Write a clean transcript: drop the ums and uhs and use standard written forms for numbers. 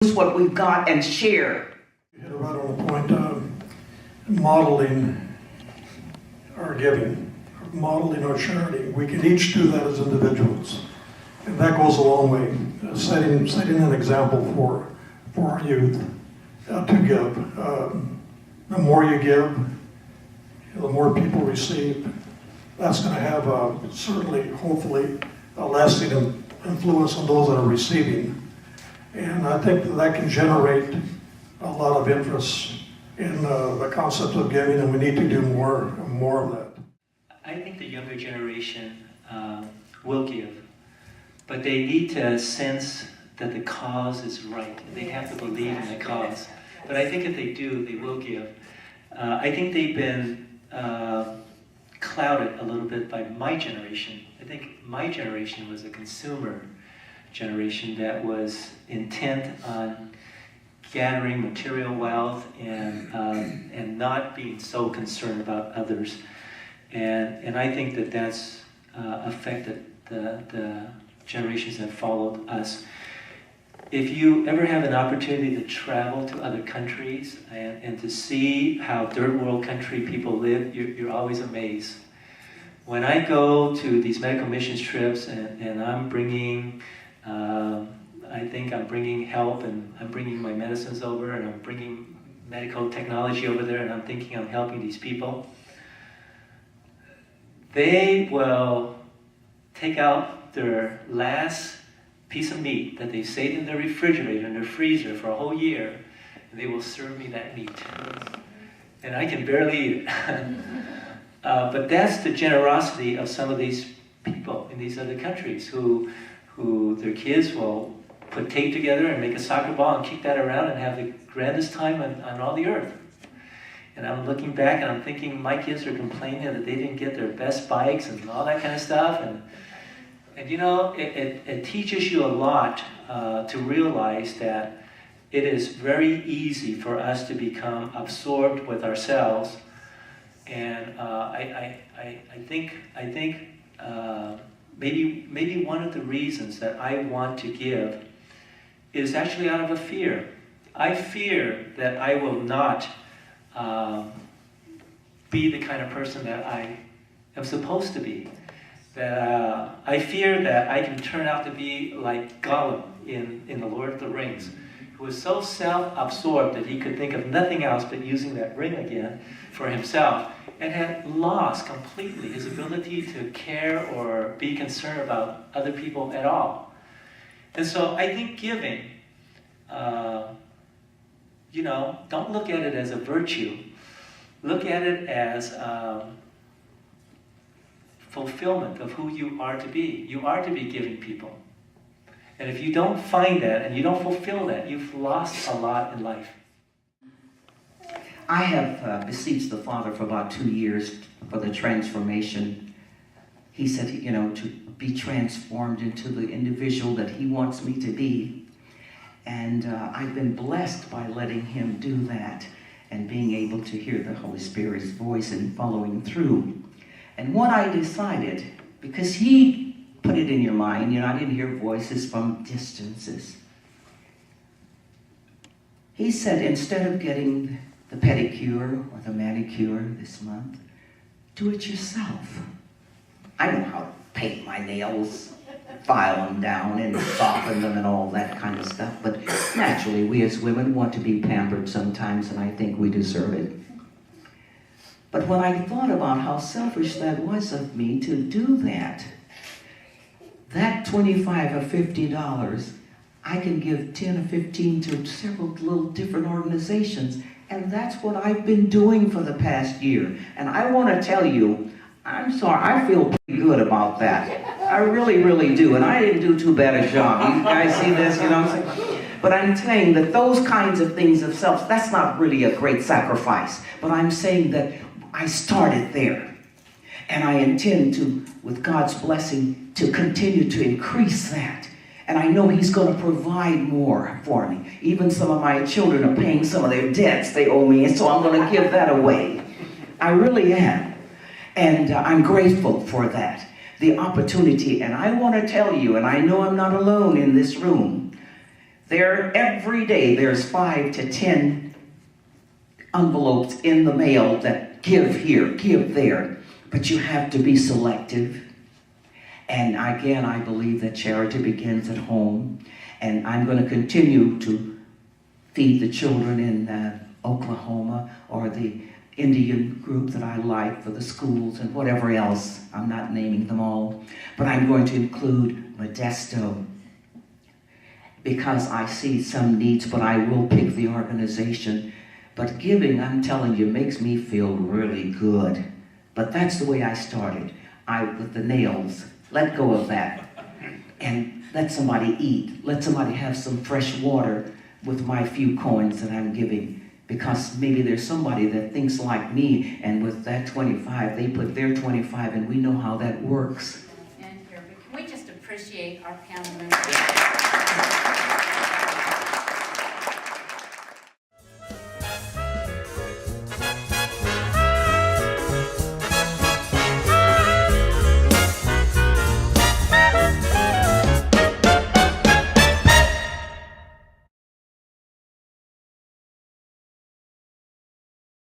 what we've got and share. You hit it right on the point of modeling our giving, modeling our charity. We can each do that as individuals, and that goes a long way. Setting an example for our youth to give. The more you give, the more people receive. That's going to have certainly, hopefully, a lasting influence on those that are receiving. And I think that can generate a lot of interest in the concept of giving, and we need to do more of that. I think the younger generation will give, but they need to sense that the cause is right. They have to believe in the cause. But I think if they do, they will give. I think they've been clouded a little bit by my generation. I think my generation was a consumer generation that was intent on gathering material wealth and not being so concerned about others. And I think that that's affected the generations that followed us. If you ever have an opportunity to travel to other countries and to see how third world country people live, you're always amazed. When I go to these medical missions trips and I'm bringing, I think I'm bringing help and I'm bringing my medicines over and I'm bringing medical technology over there and I'm thinking I'm helping these people, they will take out their last piece of meat that they saved in their refrigerator, in their freezer for a whole year, and they will serve me that meat. And I can barely eat it. But that's the generosity of some of these people in these other countries who their kids will put tape together and make a soccer ball and kick that around and have the grandest time on all the earth. And I'm looking back and I'm thinking my kids are complaining that they didn't get their best bikes and all that kind of stuff. And you know, it teaches you a lot to realize that it is very easy for us to become absorbed with ourselves. And I think maybe one of the reasons that I want to give is actually out of a fear. I fear that I will not be the kind of person that I am supposed to be. That I fear that I can turn out to be like Gollum in The Lord of the Rings, who was so self-absorbed that he could think of nothing else but using that ring again for himself, and had lost completely his ability to care or be concerned about other people at all. And so I think giving, don't look at it as a virtue. Look at it as fulfillment of who you are to be. You are to be giving people. And if you don't find that and you don't fulfill that, you've lost a lot in life. I have beseeched the Father for about 2 years for the transformation. He said, to be transformed into the individual that he wants me to be. And I've been blessed by letting him do that and being able to hear the Holy Spirit's voice and following through. And what I decided, because he put it in your mind, I didn't hear voices from distances. He said, instead of getting the pedicure or the manicure this month, do it yourself. I know how to paint my nails, file them down and soften them and all that kind of stuff, but naturally we as women want to be pampered sometimes, and I think we deserve it. But when I thought about how selfish that was of me to do that $25 or $50, I can give 10 or 15 to several little different organizations. And that's what I've been doing for the past year. And I want to tell you, I'm sorry, I feel pretty good about that. I really, really do. And I didn't do too bad a job. You guys see this, what I'm saying? But I'm saying that those kinds of things of self, that's not really a great sacrifice. But I'm saying that I started there. And I intend to, with God's blessing, to continue to increase that. And I know he's going to provide more for me. Even some of my children are paying some of their debts they owe me, and so I'm going to give that away. I really am. And I'm grateful for that, the opportunity. And I want to tell you, and I know I'm not alone in this room, Every day there's 5 to 10 envelopes in the mail that give here, give there. But you have to be selective. And again, I believe that charity begins at home. And I'm going to continue to feed the children in Oklahoma, or the Indian group that I like for the schools and whatever else. I'm not naming them all. But I'm going to include Modesto, because I see some needs, but I will pick the organization. But giving, I'm telling you, makes me feel really good. But that's the way I started. With the nails, let go of that. And let somebody eat. Let somebody have some fresh water with my few coins that I'm giving. Because maybe there's somebody that thinks like me, and with that 25, they put their 25, and we know how that works. And here, can we just appreciate our panel members?